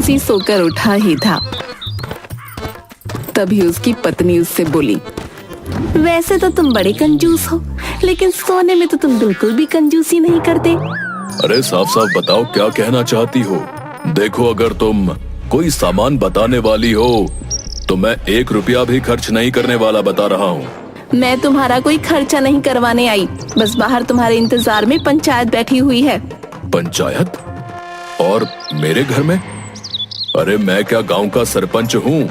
बंसी सोकर उठा ही था। तभी उसकी पत्नी उससे बोली, वैसे तो तुम बड़े कंजूस हो, लेकिन सोने में तो तुम बिल्कुल भी कंजूसी नहीं करते। अरे साफ साफ बताओ क्या कहना चाहती हो। देखो, अगर तुम कोई सामान बताने वाली हो तो मैं 1 रुपया भी खर्च नहीं करने वाला बता रहा हूँ। मैं तुम्हारा कोई खर्चा नहीं करवाने आई, बस बाहर तुम्हारे इंतजार में पंचायत बैठी हुई है। पंचायत? और मेरे घर में? अरे मैं क्या गांव का सरपंच हूँ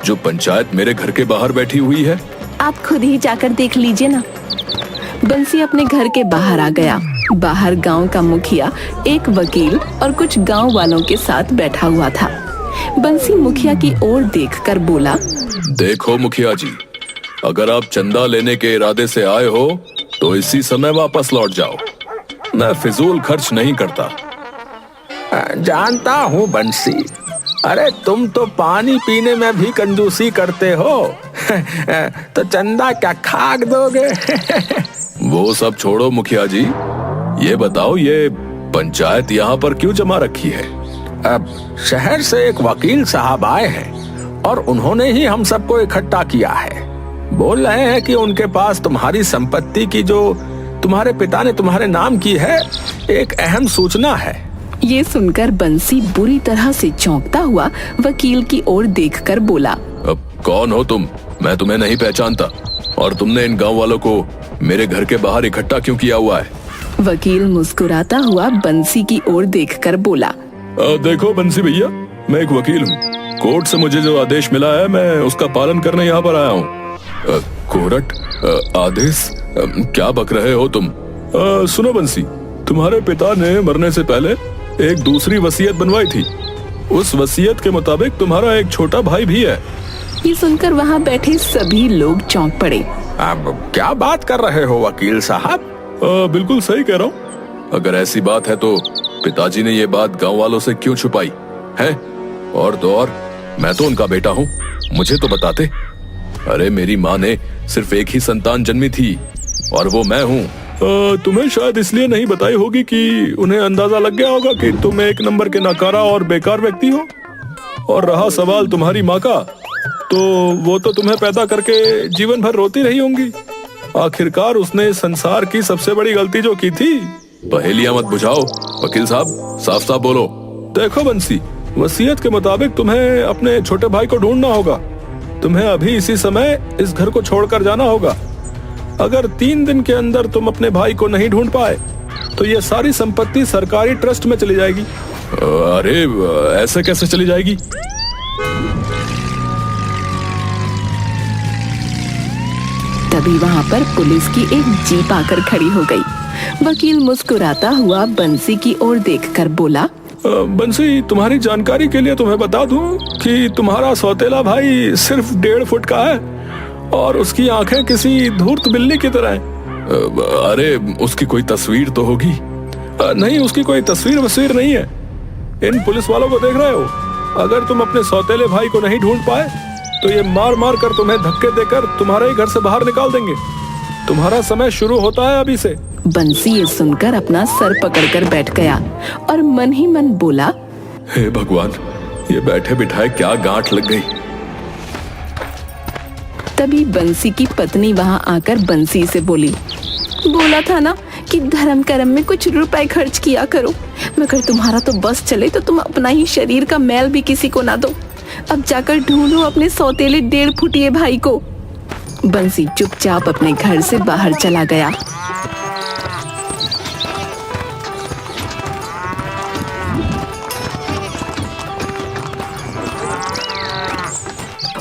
जो पंचायत मेरे घर के बाहर बैठी हुई है? आप खुद ही जाकर देख लीजिए ना। बंसी अपने घर के बाहर आ गया। बाहर गांव का मुखिया, एक वकील और कुछ गांव वालों के साथ बैठा हुआ था। बंसी मुखिया की ओर देखकर बोला, देखो मुखिया जी, अगर आप चंदा लेने के इरादे से आए हो तो इसी समय वापस लौट जाओ। मैं फिजूल खर्च नहीं करता। जानता हूँ बंसी, अरे तुम तो पानी पीने में भी कंजूसी करते हो। तो चंदा क्या खाक दोगे? वो सब छोड़ो मुखिया जी, ये बताओ ये पंचायत यहाँ पर क्यों जमा रखी है? अब शहर से एक वकील साहब आए हैं और उन्होंने ही हम सबको इकट्ठा किया है। बोल रहे हैं कि उनके पास तुम्हारी संपत्ति की, जो तुम्हारे पिता ने तुम्हारे नाम की है, एक अहम सूचना है। ये सुनकर बंसी बुरी तरह से चौंकता हुआ वकील की ओर देखकर बोला, अब कौन हो तुम? मैं तुम्हें नहीं पहचानता। और तुमने इन गांव वालों को मेरे घर के बाहर इकट्ठा क्यों किया हुआ है? वकील मुस्कुराता हुआ बंसी की ओर देखकर बोला, देखो बंसी भैया, मैं एक वकील हूँ। कोर्ट से मुझे जो आदेश मिला है मैं उसका पालन करने यहाँ पर आया हूँ। कोर्ट आदेश? क्या बक रहे हो तुम? सुनो बंसी, तुम्हारे पिता ने मरने से पहले एक दूसरी वसीयत बनवाई थी। उस वसीयत के मुताबिक तुम्हारा एक छोटा भाई भी है। ये सुनकर वहाँ बैठे सभी लोग चौंक पड़े। अब क्या बात कर रहे हो वकील साहब? बिल्कुल सही कह रहा हूँ। अगर ऐसी बात है तो पिताजी ने ये बात गांव वालों से क्यों छुपाई है? और तो और, मैं तो उनका बेटा हूँ, मुझे तो बताते। अरे मेरी माँ ने सिर्फ एक ही संतान जन्मी थी और वो मैं हूँ। तुम्हें शायद इसलिए नहीं बताई होगी कि उन्हें अंदाजा लग गया होगा कि तुम एक नंबर के नकारा और बेकार व्यक्ति हो। और रहा सवाल तुम्हारी माँ का, तो वो तो तुम्हें पैदा करके जीवन भर रोती रही होंगी। आखिरकार उसने संसार की सबसे बड़ी गलती जो की थी। पहेलियां मत बुझाओ वकील साहब, साफ साफ बोलो। देखो बंसी, वसीयत के मुताबिक तुम्हें अपने छोटे भाई को ढूंढना होगा। तुम्हें अभी इसी समय इस घर को छोड़कर जाना होगा। अगर 3 दिन के अंदर तुम अपने भाई को नहीं ढूंढ पाए तो ये सारी संपत्ति सरकारी ट्रस्ट में चली जाएगी। अरे ऐसे कैसे चली जाएगी? तभी वहाँ पर पुलिस की एक जीप आकर खड़ी हो गई। वकील मुस्कुराता हुआ बंसी की ओर देखकर बोला, बंसी, तुम्हारी जानकारी के लिए तुम्हें बता दूं कि तुम्हारा सौतेला भाई सिर्फ 1.5 फुट का है और उसकी आंखें किसी धूर्त बिल्ली की तरह हैं। अरे उसकी कोई तस्वीर तो होगी? नहीं, उसकी कोई तस्वीर नहीं है। इन पुलिस वालों को देख रहे हो? अगर तुम अपने सौतेले भाई को नहीं ढूंढ पाए तो ये मार मार कर तुम्हें धक्के देकर तुम्हारे ही घर से बाहर निकाल देंगे। तुम्हारा समय शुरू होता है अभी से। बंसी ये सुनकर अपना सर पकड़कर बैठ गया और मन ही मन बोला, हे भगवान, ये बैठे बिठाए क्या गांठ लग गई। तभी बंसी की पत्नी वहाँ आकर बंसी से बोली, बोला था ना कि धर्म कर्म में कुछ रुपए खर्च किया करो, मगर तुम्हारा तो बस चले तो तुम अपना ही शरीर का मैल भी किसी को ना दो। अब जाकर ढूंढो अपने सौतेले 1.5 फुटिए भाई को। बंसी चुपचाप अपने घर से बाहर चला गया।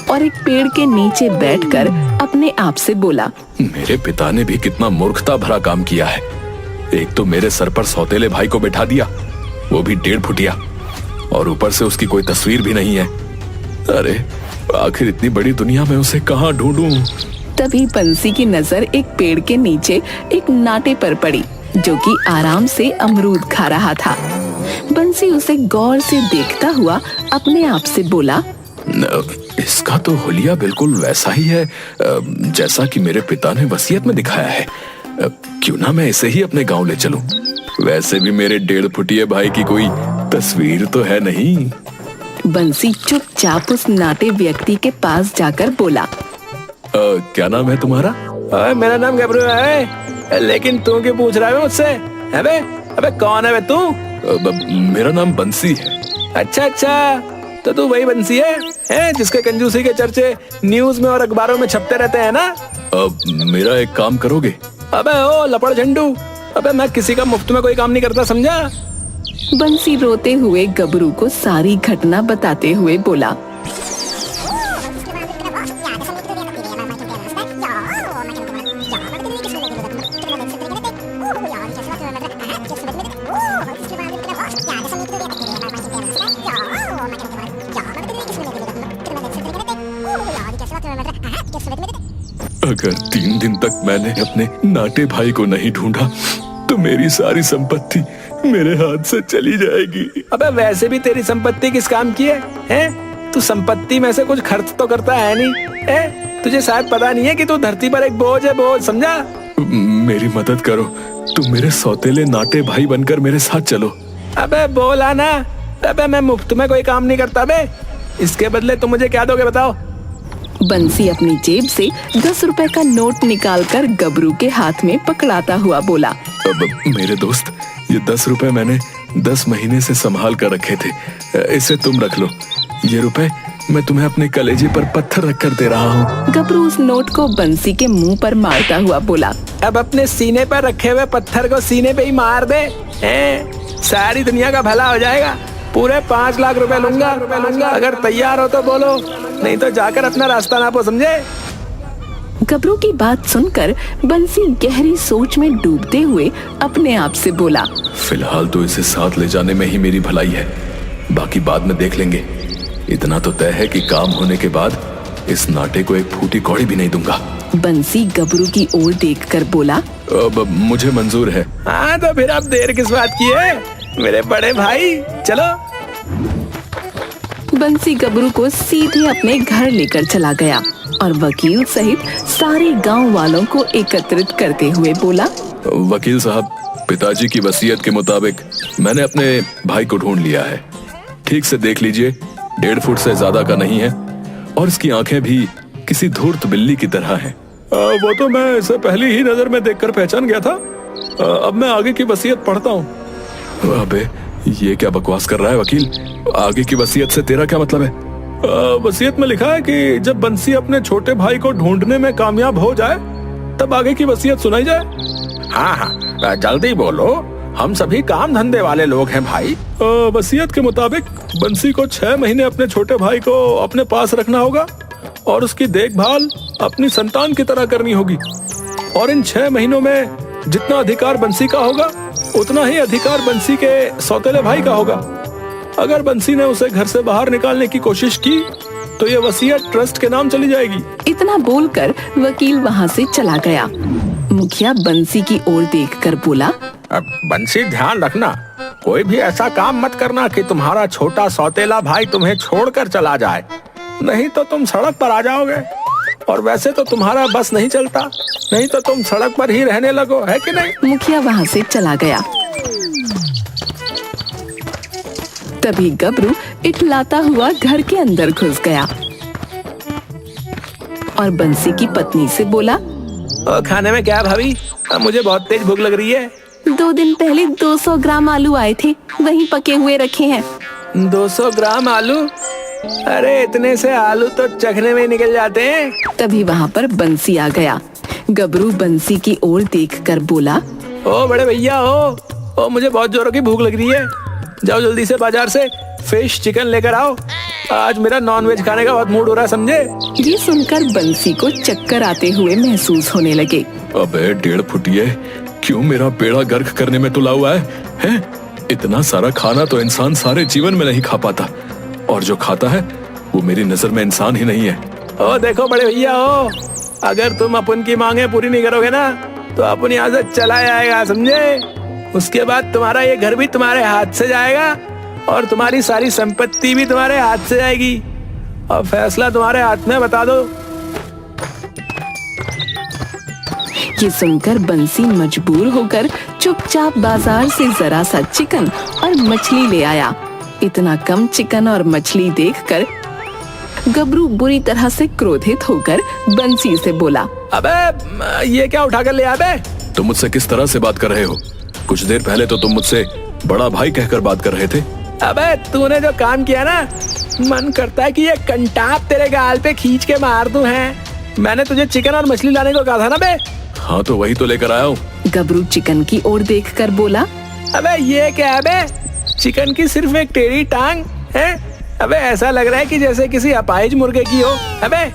और एक पेड़ के नीचे बैठकर अपने आप से बोला, मेरे पिता ने भी कितना मूर्खता भरा काम किया है। एक तो मेरे सर पर सौतेले भाई को बिठा दिया, वो भी 1.5 फुटिया, और ऊपर से उसकी कोई तस्वीर भी नहीं है। अरे आखिर इतनी बड़ी दुनिया में उसे कहाँ ढूंढूं? तभी बंसी की नजर एक पेड़ के नीचे एक नाटे पर पड़ी जो कि आराम से अमरूद खा रहा था। बंसी उसे गौर से देखता हुआ अपने आप से बोला, इसका तो हुलिया बिल्कुल वैसा ही है जैसा कि मेरे पिता ने वसीयत में दिखाया है। क्यों ना मैं इसे ही अपने गांव ले चलूं? वैसे भी मेरे 1.5 फुटिए भाई की कोई तस्वीर तो है नहीं। बंसी चुपचाप उस नाटे व्यक्ति के पास जाकर बोला, क्या नाम है तुम्हारा? मेरा नाम गबरू है, लेकिन तू क्यों पूछ रहा है मुझसे? अबे अबे कौन है बे तू? मेरा नाम बंसी है। अच्छा, तो तू वही बंसी है जिसके कंजूसी के चर्चे न्यूज में और अखबारों में छपते रहते हैं ना? मेरा एक काम करोगे? अबे ओ लपड़ झंडू, अबे मैं किसी का मुफ्त में कोई काम नहीं करता, समझा? बंसी रोते हुए गबरू को सारी घटना बताते हुए बोला, अगर 3 दिन तक मैंने अपने नाटे भाई को नहीं ढूंढा तो मेरी सारी संपत्ति मेरे हाथ से चली जाएगी। अबे वैसे भी तेरी संपत्ति किस काम की है? तू संपत्ति में से कुछ खर्च तो करता है नहीं? तुझे शायद पता नहीं है कि तू धरती पर एक बोझ है, बोझ, समझा? मेरी मदद करो, तुम मेरे सौतेले नाटे भाई बनकर मेरे साथ चलो। अबे बोला ना, अबे मैं मुफ्त में कोई काम नहीं करता बे। इसके बदले तुम मुझे क्या दोगे बताओ? बंसी अपनी जेब से 10 रुपए का नोट निकालकर गबरू के हाथ में पकड़ाता हुआ बोला, अब मेरे दोस्त, ये 10 रुपए मैंने 10 महीने से संभाल कर रखे थे, इसे तुम रख लो। ये रुपए मैं तुम्हें अपने कलेजे पर पत्थर रख कर दे रहा हूँ। गबरू उस नोट को बंसी के मुंह पर मारता हुआ बोला, अब अपने सीने पर रखे हुए पत्थर को सीने पे ही मार दे, सारी दुनिया का भला हो जाएगा। पूरे 5 लाख रुपए लूंगा। अगर तैयार हो तो बोलो, नहीं तो जाकर अपना रास्ता नापो, समझे? गबरू की बात सुनकर बंसी गहरी सोच में डूबते हुए अपने आप से बोला, फिलहाल तो इसे साथ ले जाने में ही मेरी भलाई है, बाकी बाद में देख लेंगे। इतना तो तय है कि काम होने के बाद इस नाटे को एक फूटी कौड़ी भी नहीं दूंगा। बंसी गबरू की ओर देखकर बोला, अब मुझे मंजूर है। हाँ तो फिर आप देर किस बात की है मेरे बड़े भाई, चलो। बंसी गबरू को सीधे अपने घर लेकर चला गया और वकील सहित सारे गांव वालों को एकत्रित करते हुए बोला, वकील साहब, पिताजी की वसीयत के मुताबिक मैंने अपने भाई को ढूंढ लिया है। ठीक से देख लीजिए, 1.5 फुट से ज्यादा का नहीं है और इसकी आंखें भी किसी धूर्त बिल्ली की तरह हैं। वो तो मैं इसे पहली ही नजर में देखकर पहचान गया था। अब मैं आगे की वसीयत पढ़ता हूँ। अबे ये क्या बकवास कर रहा है वकील? आगे की वसीयत से तेरा क्या मतलब है? वसीयत में लिखा है कि जब बंसी अपने छोटे भाई को ढूंढने में कामयाब हो जाए तब आगे की वसीयत सुनाई जाए। हाँ, जल्दी बोलो, हम सभी काम धंधे वाले लोग हैं भाई। वसीयत के मुताबिक बंसी को 6 महीने अपने छोटे भाई को अपने पास रखना होगा और उसकी देखभाल अपनी संतान की तरह करनी होगी। और इन 6 महीनों में जितना अधिकार बंसी का होगा उतना ही अधिकार बंसी के सौतेले भाई का होगा। अगर बंसी ने उसे घर से बाहर निकालने की कोशिश की तो ये वसीयत ट्रस्ट के नाम चली जाएगी। इतना बोलकर वकील वहाँ से चला गया। मुखिया बंसी की ओर देखकर बोला, अब बंसी ध्यान रखना, कोई भी ऐसा काम मत करना कि तुम्हारा छोटा सौतेला भाई तुम्हें छोड़कर चला जाए, नहीं तो तुम सड़क पर आ जाओगे। और वैसे तो तुम्हारा बस नहीं चलता, नहीं तो तुम सड़क पर ही रहने लगो, है कि नहीं? मुखिया वहाँ से चला गया। तभी गबरू इठलाता हुआ घर के अंदर घुस गया और बंसी की पत्नी से बोला, खाने में क्या भाभी? मुझे बहुत तेज भूख लग रही है। 2 दिन पहले 200 ग्राम आलू आए थे, वहीं पके हुए रखे हैं। 200 ग्राम आलू? अरे इतने से आलू तो चखने में निकल जाते हैं। तभी वहाँ पर बंसी आ गया। गबरू बंसी की ओर देखकर बोला, ओ बड़े भैया, ओ मुझे बहुत जोरों की भूख लग रही है, जाओ जल्दी से बाजार से फिश चिकन लेकर आओ, आज मेरा नॉनवेज खाने का बहुत मूड हो रहा है, समझे? ये सुनकर बंसी को चक्कर आते हुए महसूस होने लगे। अबे 1.5 फुटिए, क्यों मेरा बेड़ा गर्क करने में तुला हुआ है? इतना सारा खाना तो इंसान सारे जीवन में नहीं खा पाता, और जो खाता है वो मेरी नजर में इंसान ही नहीं है। ओ देखो बड़े भैया, अगर तुम अपन की मांगे पूरी नहीं करोगे ना तो अपन यहाँ से चला जाएगा, समझे? उसके बाद तुम्हारा ये घर भी तुम्हारे हाथ से जाएगा और तुम्हारी सारी संपत्ति भी तुम्हारे हाथ से जाएगी, और फैसला तुम्हारे हाथ में, बता दो। ये सुनकर बंसी मजबूर होकर चुपचाप बाजार से जरा सा चिकन और मछली ले आया। इतना कम चिकन और मछली देखकर गबरू बुरी तरह से क्रोधित होकर बंसी से बोला, अबे ये क्या उठा कर ले आया बे? तुम मुझसे किस तरह से बात कर रहे हो? कुछ देर पहले तो तुम मुझसे बड़ा भाई कहकर बात कर रहे थे। अबे तूने जो काम किया ना, मन करता है कि ये कंटाप तेरे गाल पे खींच के मार दूं। है मैंने तुझे चिकन और मछली लाने को कहा था ना बे? हाँ तो वही तो लेकर आया हूँ। गबरू चिकन की ओर देखकर बोला, अबे ये क्या है बे? चिकन की सिर्फ एक टेढ़ी टांग है। अबे ऐसा लग रहा है कि जैसे किसी अपाहिज मुर्गे की हो। अबे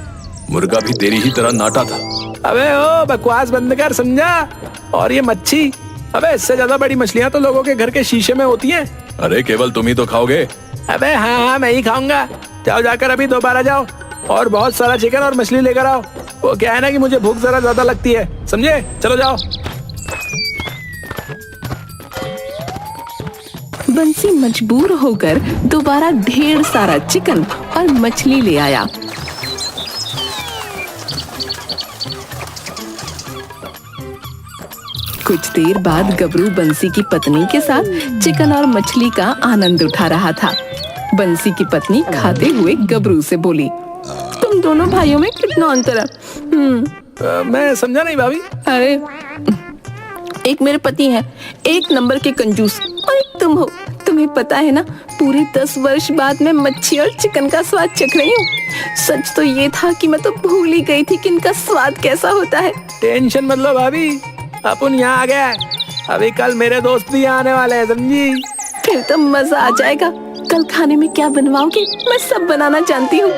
मुर्गा भी तेरी ही तरह नाटा था। अबे ओ बकवास बंद कर, समझा? और ये मच्छी, अबे इससे ज्यादा बड़ी मछलियाँ तो लोगों के घर के शीशे में होती हैं। अरे केवल तुम ही तो खाओगे। अबे हाँ मैं ही खाऊंगा। जाओ जाकर अभी दोबारा जाओ और बहुत सारा चिकन और मछली लेकर आओ। वो क्या है ना कि मुझे भूख जरा ज्यादा लगती है, समझे? चलो जाओ। बंसी मजबूर होकर दोबारा ढेर सारा चिकन और मछली ले आया। कुछ देर बाद गबरू बंसी की पत्नी के साथ चिकन और मछली का आनंद उठा रहा था। बंसी की पत्नी खाते हुए गबरू से बोली, तुम दोनों भाइयों में कितना अंतर है? मैं समझा नहीं भाभी। अरे एक मेरे पति हैं, एक नंबर के कंजूस, और एक तुम हो। तुम्हें पता है ना, पूरे 10 वर्ष बाद मैं मच्छी और चिकन का स्वाद चख रही हूँ। सच तो ये था कि मैं तो भूल ही गई थी कि इनका स्वाद कैसा होता है। टेंशन मत लो भाभी, अपन यहाँ आ गया। अभी कल मेरे दोस्त भी आने वाले हैं, समझी? फिर तो मजा आ जाएगा। कल खाने में क्या बनवाओगे? मैं सब बनाना जानती हूँ।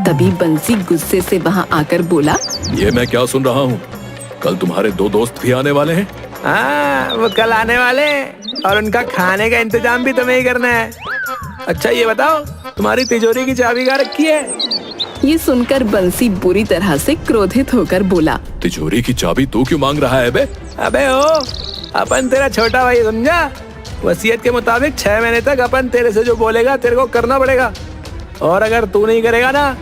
तभी बंसी गुस्से से वहाँ आकर बोला, ये मैं क्या सुन रहा हूँ? कल तुम्हारे 2 दोस्त भी आने वाले हैं? हाँ वो कल आने वाले हैं और उनका खाने का इंतजाम भी तुम्हें ही करना है। अच्छा ये बताओ, तुम्हारी तिजोरी की चाबी कहाँ रखी है? ये सुनकर बंसी बुरी तरह से क्रोधित होकर बोला, तिजोरी की चाबी तू क्यों मांग रहा है बे? अबे ओ, अपन तेरा छोटा भाई, समझा? वसीयत के मुताबिक 6 महीने तक अपन तेरे से जो बोलेगा तेरे को करना पड़ेगा। और अगर तू नहीं करेगा ना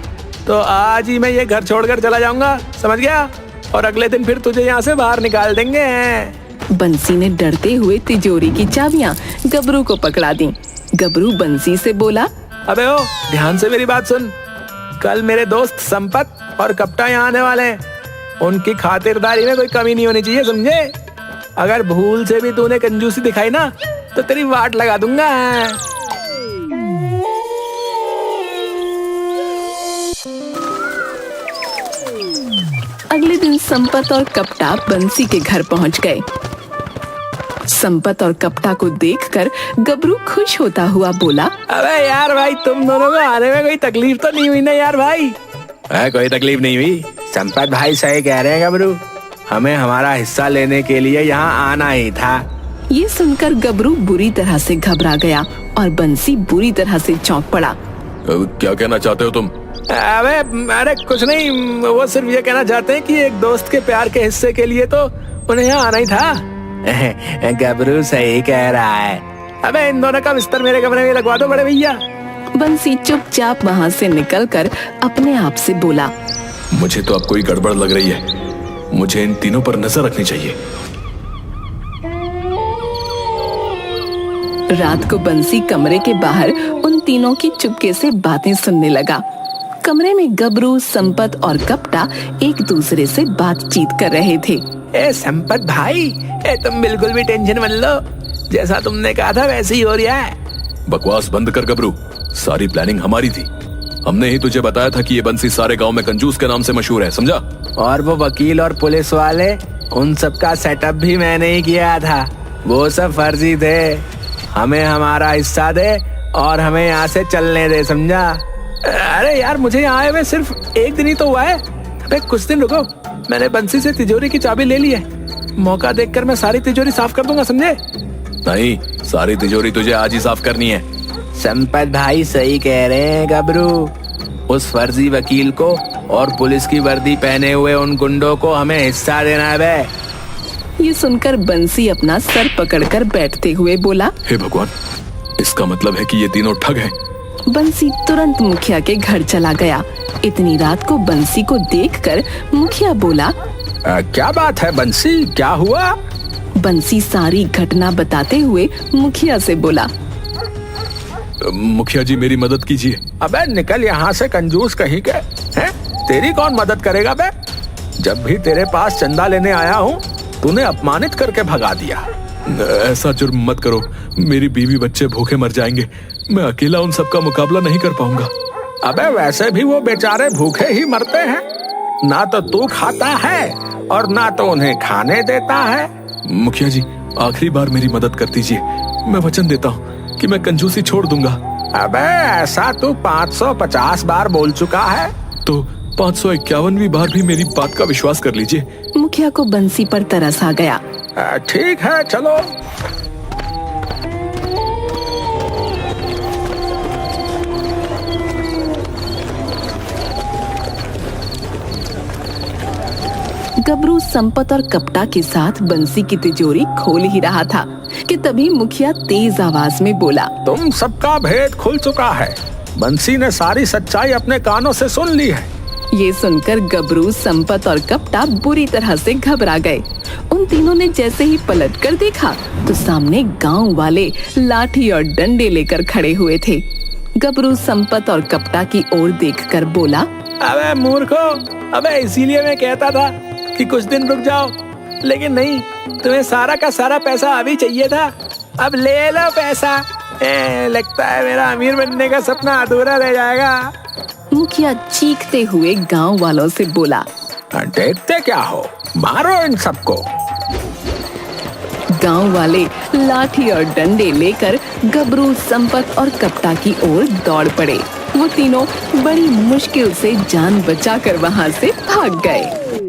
तो आज ही मैं ये घर छोड़कर चला जाऊंगा, समझ गया? और अगले दिन फिर तुझे यहाँ से बाहर निकाल देंगे। बंसी ने डरते हुए तिजोरी की चाबियां गबरू को पकड़ा दी। गबरू बंसी से बोला, अबे ओ ध्यान से मेरी बात सुन। कल मेरे दोस्त संपत और कप्टा यहाँ आने वाले हैं। उनकी खातिरदारी में कोई कमी नहीं होनी चाहिए, समझे? अगर भूल से भी तूने कंजूसी दिखाई ना तो तेरी वाट लगा दूंगा। अगले दिन संपत और कप्टा बंसी के घर पहुंच गए। संपत और कप्टा को देखकर गबरू खुश होता हुआ बोला, अबे यार भाई, तुम दोनों को आने में कोई तकलीफ तो नहीं हुई ना यार भाई? कोई तकलीफ नहीं हुई। संपत भाई सही कह रहे हैं गबरू, हमें हमारा हिस्सा लेने के लिए यहाँ आना ही था। ये सुनकर गबरू बुरी तरह से घबरा गया और बंसी बुरी तरह से चौंक पड़ा। क्या कहना चाहते हो तुम? अरे कुछ नहीं, वो सिर्फ ये कहना चाहते हैं कि एक दोस्त के प्यार के हिस्से के लिए तो उन्हें यहाँ आना ही था। गबरू सही कह रहा है। अबे इन दोनों का बिस्तर मेरे कमरे में लगवा दो बड़े भैया। बंसी चुपचाप वहाँ से निकलकर अपने आप से बोला, मुझे तो अब कोई गड़बड़ लग रही है। मुझे इन तीनों पर नजर रखनी चाहिए। रात को बंसी कमरे के बाहर उन तीनों की चुपके से बातें सुनने लगा। कमरे में गबरू, संपत और कप्टा एक दूसरे से बातचीत कर रहे थे। ए संपत भाई, तुम बिल्कुल भी टेंशन मत लो, जैसा तुमने कहा था वैसे ही हो रहा है। बकवास बंद कर गबरू, सारी प्लानिंग हमारी थी। हमने ही तुझे बताया था कि ये बंसी सारे गांव में कंजूस के नाम से मशहूर है, समझा? और वो वकील और पुलिस वाले, उन सब का सेटअप भी मैंने ही किया था। वो सब फर्जी थे। हमें हमारा हिस्सा दे और हमें यहाँ से चलने दे, समझा? अरे यार, मुझे यहाँ आए हुए सिर्फ 1 दिन ही तो हुआ है। अबे कुछ दिन रुको, मैंने बंसी से तिजोरी की चाबी ले ली है। मौका देखकर मैं सारी तिजोरी साफ कर दूंगा, समझे? नहीं, सारी तिजोरी तुझे आज ही साफ करनी है। संपत भाई सही कह रहे हैं गबरू। उस फर्जी वकील को और पुलिस की वर्दी पहने हुए उन गुंडों को हमें हिस्सा देना है बे। ये सुनकर बंसी अपना सर पकड़कर बैठते हुए बोला, हे भगवान, इसका मतलब है कि ये तीनों ठग हैं। बंसी तुरंत मुखिया के घर चला गया। इतनी रात को बंसी को देखकर मुखिया बोला, क्या बात है बंसी, क्या हुआ? बंसी सारी घटना बताते हुए मुखिया से बोला, मुखिया जी मेरी मदद कीजिए। अबे निकल यहाँ से कंजूस कहीं के। हैं? तेरी कौन मदद करेगा बे? जब भी तेरे पास चंदा लेने आया हूँ तूने अपमानित करके भगा दिया। ऐसा जुर्म मत करो, मेरी बीवी बच्चे भूखे मर जाएंगे, मैं अकेला उन सबका मुकाबला नहीं कर पाऊंगा। अबे वैसे भी वो बेचारे भूखे ही मरते हैं, ना तो तू खाता है और ना तो उन्हें खाने देता है। मुखिया जी आखिरी बार मेरी मदद कर दीजिए, मैं वचन देता हूँ कि मैं कंजूसी छोड़ दूंगा। अबे ऐसा तू 550 बार बोल चुका है। तो 551वीं बार भी मेरी बात का विश्वास कर लीजिए। मुखिया को बंसी पर तरस आ गया। ठीक है चलो। गबरू संपत और कपटा के साथ बंसी की तिजोरी खोल ही रहा था कि तभी मुखिया तेज आवाज में बोला, तुम सबका भेद खुल चुका है। बंसी ने सारी सच्चाई अपने कानों से सुन ली है। ये सुनकर गबरू संपत और कपटा बुरी तरह से घबरा गए। उन तीनों ने जैसे ही पलट कर देखा तो सामने गांव वाले लाठी और डंडे लेकर खड़े हुए थे। गबरू संपत और कपटा की ओर देखकर बोला, अबे मूर्खो, अबे इसीलिए मैं कहता था कि कुछ दिन रुक जाओ, लेकिन नहीं, तुम्हें सारा का सारा पैसा अभी चाहिए था। अब ले लो पैसा। लगता है मेरा अमीर बनने का सपना अधूरा रह जाएगा। मुखिया चीखते हुए गांव वालों से बोला, देखते क्या हो, मारो इन सबको। गांव वाले लाठी और डंडे लेकर गबरू संपत और कपटा की ओर दौड़ पड़े। वो तीनों बड़ी मुश्किल से जान बचाकर वहां से भाग गए।